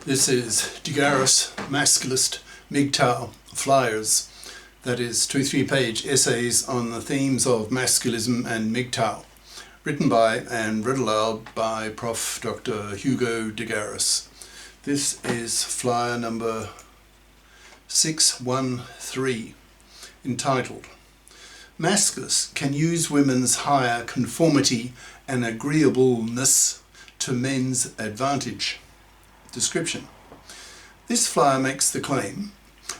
This is Garis, Masculist, MGTOW flyers, that is 2 3-page essays on the themes of masculism and MGTOW, written by and read aloud by Prof. Dr. Hugo de Garis. This is flyer number 613, entitled Masculists can use women's higher conformity and agreeableness to men's advantage. Description. This flyer makes the claim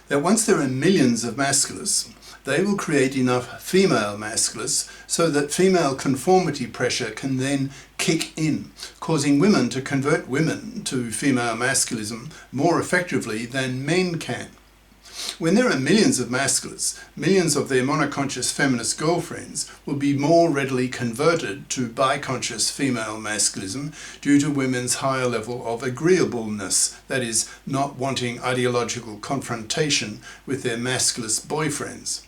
that once there are millions of masculists, they will create enough female masculists so that female conformity pressure can then kick in, causing women to convert women to female masculism more effectively than men can. When there are millions of masculists, millions of their monoconscious feminist girlfriends will be more readily converted to biconscious female masculism due to women's higher level of agreeableness, that is, not wanting ideological confrontation with their masculist boyfriends.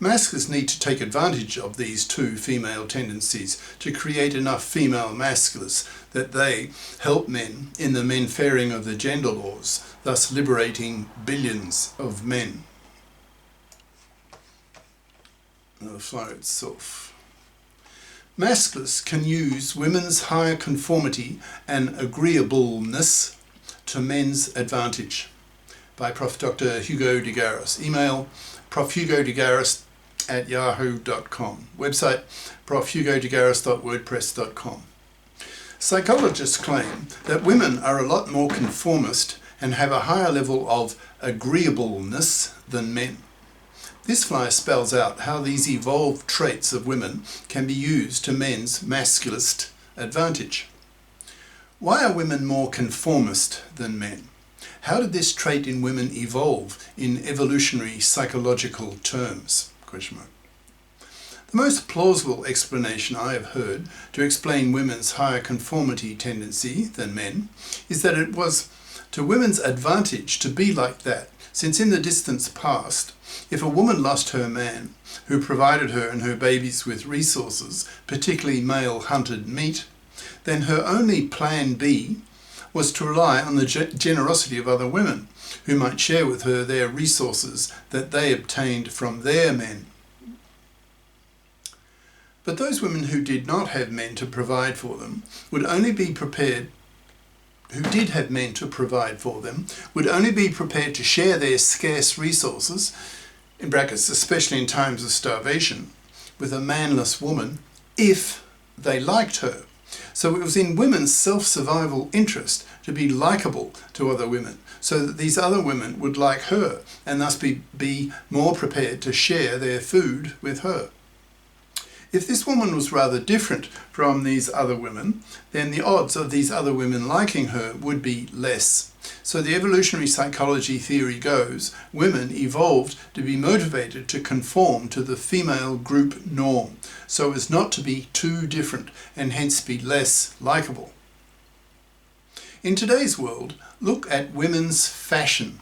Masculists need to take advantage of these two female tendencies to create enough female masculists that they help men in the menfairing of the gender laws, thus liberating billions of men. The flyer itself. Masculists can use women's higher conformity and agreeableness to men's advantage. By Prof. Dr. Hugo de Garis. Email profhugodegaris@yahoo.com. Website profhugodegaris.wordpress.com. Psychologists claim that women are a lot more conformist and have a higher level of agreeableness than men. This flyer spells out how these evolved traits of women can be used to men's masculist advantage. Why are women more conformist than men? How did this trait in women evolve in evolutionary psychological terms? The most plausible explanation I have heard to explain women's higher conformity tendency than men is that it was to women's advantage to be like that, since in the distant past, if a woman lost her man, who provided her and her babies with resources, particularly male hunted meat, then her only plan B was to rely on the generosity of other women, who might share with her their resources that they obtained from their men. But those women who did not have men to provide for them would only be prepared to share their scarce resources, in brackets, especially in times of starvation, with a manless woman if they liked her. So it was in women's self-survival interest to be likable to other women, so that these other women would like her and thus be more prepared to share their food with her. If this woman was rather different from these other women, then the odds of these other women liking her would be less. So the evolutionary psychology theory goes, women evolved to be motivated to conform to the female group norm, so as not to be too different and hence be less likable. In today's world, look at women's fashion.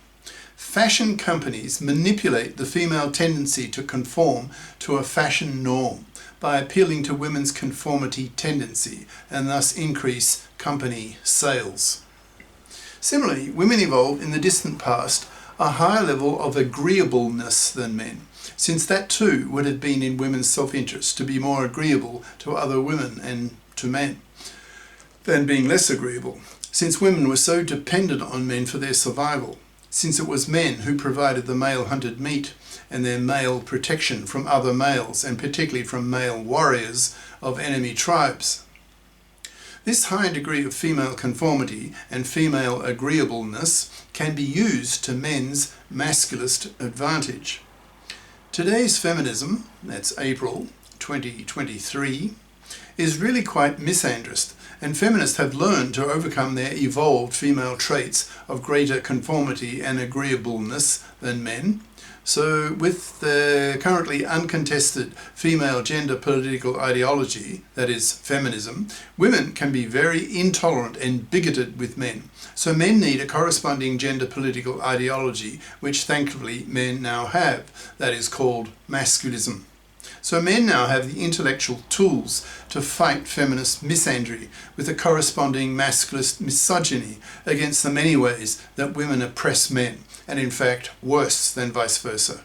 Fashion companies manipulate the female tendency to conform to a fashion norm by appealing to women's conformity tendency and thus increase company sales. Similarly, women evolved in the distant past a higher level of agreeableness than men, since that too would have been in women's self-interest to be more agreeable to other women and to men than being less agreeable, since women were so dependent on men for their survival, since it was men who provided the male hunted meat and their male protection from other males, and particularly from male warriors of enemy tribes. This high degree of female conformity and female agreeableness can be used to men's masculist advantage. Today's feminism, that's April 2023, is really quite misandrist, and feminists have learned to overcome their evolved female traits of greater conformity and agreeableness than men. So with the currently uncontested female gender political ideology, that is feminism, women can be very intolerant and bigoted with men. So men need a corresponding gender political ideology, which thankfully men now have, that is called masculism. So men now have the intellectual tools to fight feminist misandry with the corresponding masculist misogyny against the many ways that women oppress men, and in fact worse than vice versa.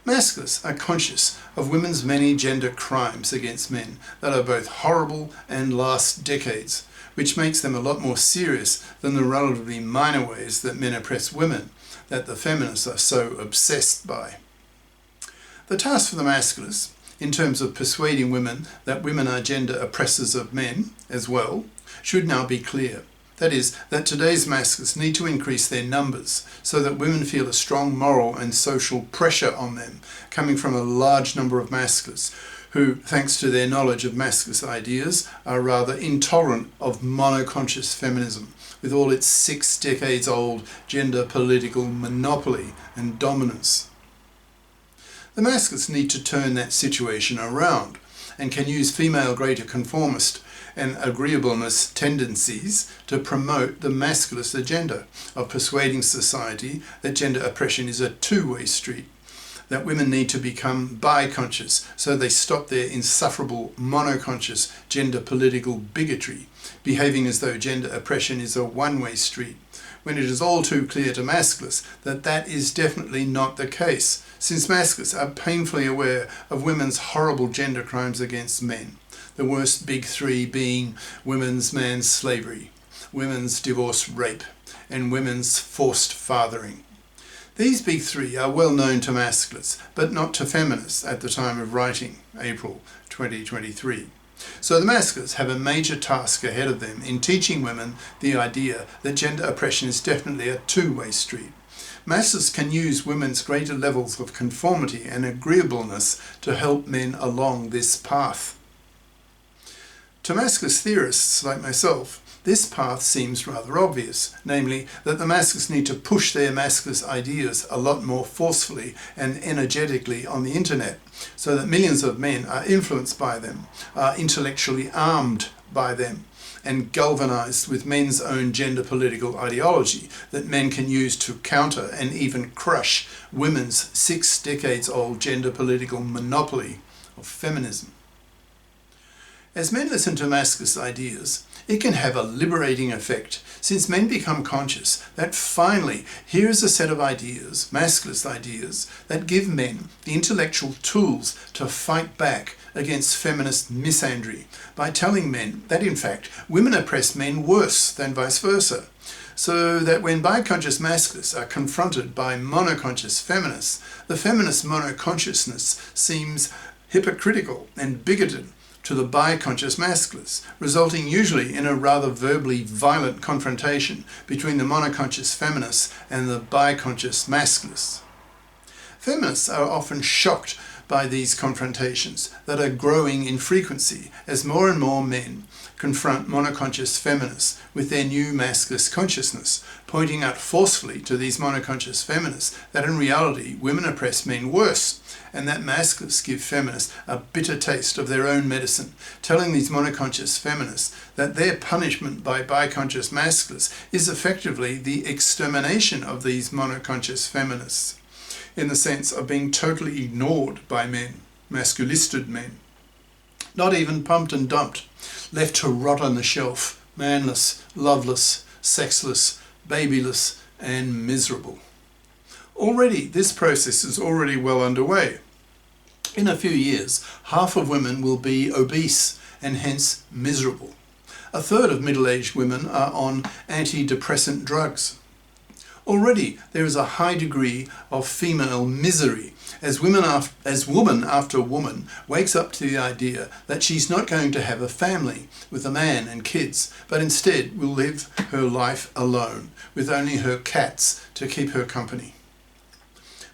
Masculists are conscious of women's many gender crimes against men that are both horrible and last decades, which makes them a lot more serious than the relatively minor ways that men oppress women that the feminists are so obsessed by. The task for the Masculists, in terms of persuading women that women are gender oppressors of men as well, should now be clear. That is, that today's Masculists need to increase their numbers so that women feel a strong moral and social pressure on them coming from a large number of Masculists who, thanks to their knowledge of Masculist ideas, are rather intolerant of monoconscious feminism with all its 6 decades old gender political monopoly and dominance. The Masculists need to turn that situation around and can use female greater conformist and agreeableness tendencies to promote the Masculist agenda of persuading society that gender oppression is a two-way street, that women need to become biconscious so they stop their insufferable monoconscious gender political bigotry, behaving as though gender oppression is a one-way street, when it is all too clear to Masculists that that is definitely not the case, since Masculists are painfully aware of women's horrible gender crimes against men, the worst big 3 being women's manslavery, women's divorce rape, and women's forced fathering. These big 3 are well known to Masculists, but not to feminists at the time of writing, April 2023. So the Masculists have a major task ahead of them in teaching women the idea that gender oppression is definitely a two-way street. Masculists can use women's greater levels of conformity and agreeableness to help men along this path. To Masculist theorists like myself, this path seems rather obvious, namely that the Masculists need to push their Masculist ideas a lot more forcefully and energetically on the internet, so that millions of men are influenced by them, are intellectually armed by them, and galvanized with men's own gender political ideology that men can use to counter and even crush women's 6 decades old gender political monopoly of feminism. As men listen to Masculist ideas, it can have a liberating effect, since men become conscious that finally here is a set of ideas, Masculist ideas, that give men the intellectual tools to fight back against feminist misandry by telling men that in fact women oppress men worse than vice versa. So that when biconscious Masculists are confronted by monoconscious feminists, the feminist monoconsciousness seems hypocritical and bigoted to the biconscious Masculists, resulting usually in a rather verbally violent confrontation between the monoconscious feminists and the biconscious Masculists. Feminists are often shocked by these confrontations that are growing in frequency as more and more men confront monoconscious feminists with their new Masculist consciousness, pointing out forcefully to these monoconscious feminists that in reality women oppress men worse, and that Masculists give feminists a bitter taste of their own medicine, telling these monoconscious feminists that their punishment by biconscious Masculists is effectively the extermination of these monoconscious feminists, in the sense of being totally ignored by men, masculisted men, not even pumped and dumped, left to rot on the shelf, manless, loveless, sexless, babyless, and miserable. Already, this process is already well underway. In a few years, half of women will be obese and hence miserable. A third of middle-aged women are on antidepressant drugs. Already, there is a high degree of female misery as woman after woman wakes up to the idea that she's not going to have a family with a man and kids, but instead will live her life alone with only her cats to keep her company.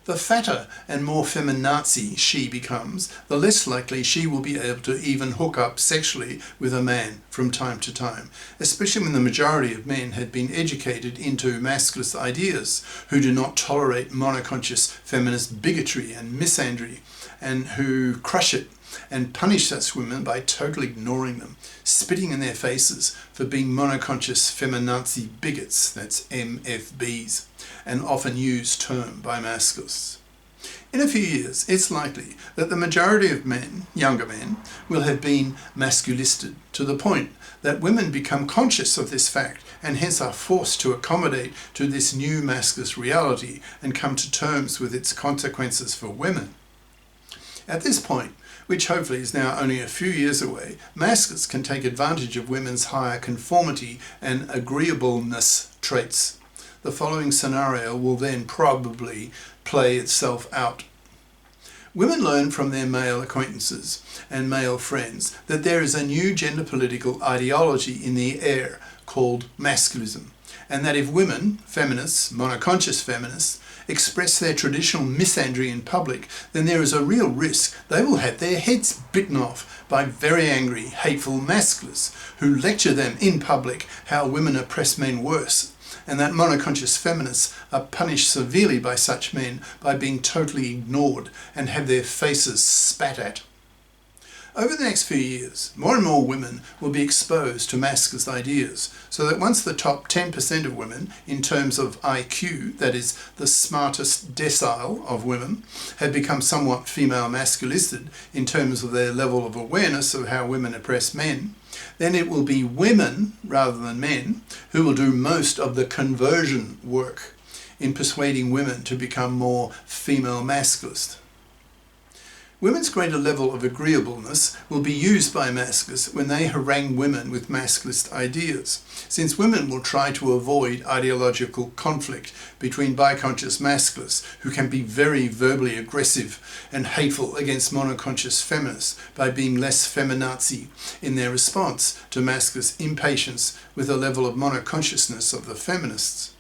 The fatter and more feminazi she becomes, the less likely she will be able to even hook up sexually with a man from time to time, especially when the majority of men had been educated into Masculist ideas, who do not tolerate monoconscious feminist bigotry and misandry, and who crush it and punish such women by totally ignoring them, spitting in their faces for being monoconscious feminazi bigots, that's MFBs, an often used term by Masculists. In a few years, it's likely that the majority of men, younger men, will have been masculisted to the point that women become conscious of this fact and hence are forced to accommodate to this new masculist reality and come to terms with its consequences for women. At this point, which hopefully is now only a few years away, masculists can take advantage of women's higher conformity and agreeableness traits. The following scenario will then probably play itself out. Women learn from their male acquaintances and male friends that there is a new gender political ideology in the air called masculism, and that if women, feminists, monoconscious feminists, express their traditional misandry in public, then there is a real risk they will have their heads bitten off by very angry, hateful masculists who lecture them in public how women oppress men worse, and that monoconscious feminists are punished severely by such men by being totally ignored and have their faces spat at. Over the next few years, more and more women will be exposed to masculist ideas, so that once the top 10% of women, in terms of IQ, that is, the smartest decile of women, have become somewhat female masculisted in terms of their level of awareness of how women oppress men, then it will be women, rather than men, who will do most of the conversion work in persuading women to become more female masculist. Women's greater level of agreeableness will be used by masculists when they harangue women with masculist ideas, since women will try to avoid ideological conflict between biconscious masculists who can be very verbally aggressive and hateful against monoconscious feminists by being less feminazi in their response to masculist impatience with the level of monoconsciousness of the feminists.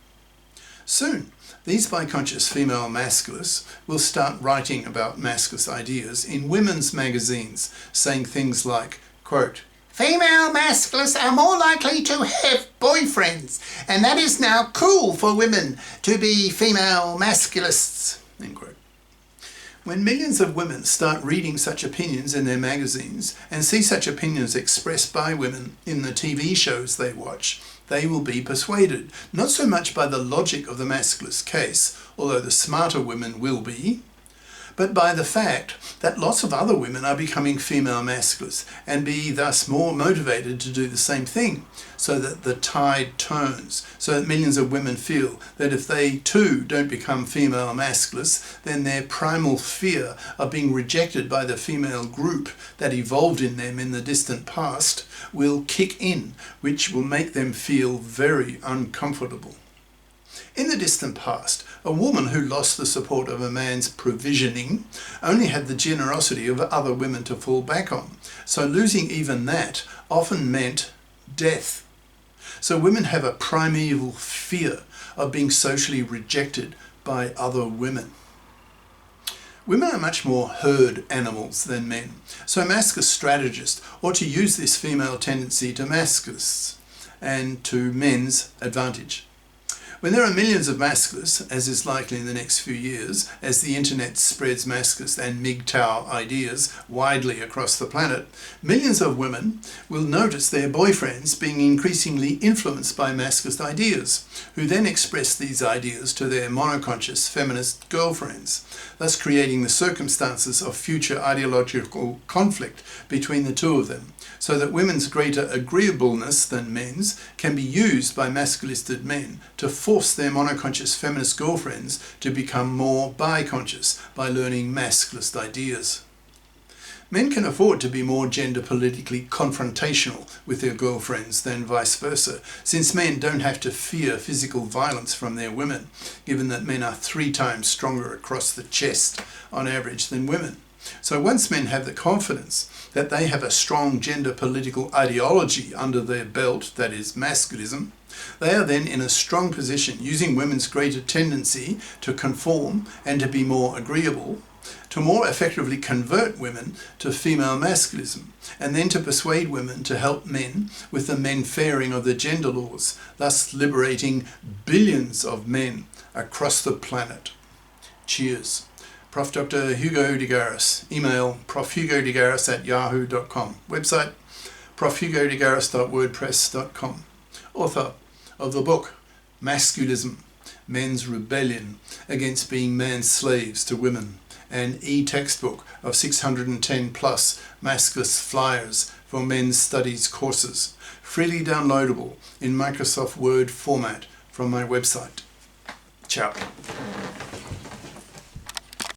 Soon, these biconscious female masculists will start writing about masculist ideas in women's magazines, saying things like, quote, "Female masculists are more likely to have boyfriends, and that is now cool for women to be female masculists," end quote. When millions of women start reading such opinions in their magazines and see such opinions expressed by women in the TV shows they watch, they will be persuaded, not so much by the logic of the masculist case, although the smarter women will be, but by the fact that lots of other women are becoming female masculists and be thus more motivated to do the same thing, so that the tide turns, so that millions of women feel that if they too don't become female masculists, then their primal fear of being rejected by the female group that evolved in them in the distant past will kick in, which will make them feel very uncomfortable. In the distant past, a woman who lost the support of a man's provisioning only had the generosity of other women to fall back on, so losing even that often meant death. So women have a primeval fear of being socially rejected by other women. Women are much more herd animals than men, so masculist strategists ought to use this female tendency to masculists and to men's advantage. When there are millions of masculists, as is likely in the next few years, as the internet spreads masculist and MGTOW ideas widely across the planet, millions of women will notice their boyfriends being increasingly influenced by masculist ideas, who then express these ideas to their monoconscious feminist girlfriends, thus creating the circumstances of future ideological conflict between the two of them, so that women's greater agreeableness than men's can be used by masculisted men to force their monoconscious feminist girlfriends to become more biconscious by learning masculist ideas. Men can afford to be more gender politically confrontational with their girlfriends than vice versa, since men don't have to fear physical violence from their women, given that men are 3 times stronger across the chest on average than women. So once men have the confidence that they have a strong gender political ideology under their belt, that is masculism, they are then in a strong position, using women's greater tendency to conform and to be more agreeable, to more effectively convert women to female masculism, and then to persuade women to help men with the menfairing of the gender laws, thus liberating billions of men across the planet. Cheers. Prof. Dr. Hugo de Garis. Email profhugodegaris@yahoo.com. Website profhugodegaris.wordpress.com. Author of the book Masculism, Men's Rebellion Against Being Man's Slaves to Women, an e-textbook of 610 plus Masculist flyers for men's studies courses, freely downloadable in Microsoft Word format from my website. Ciao.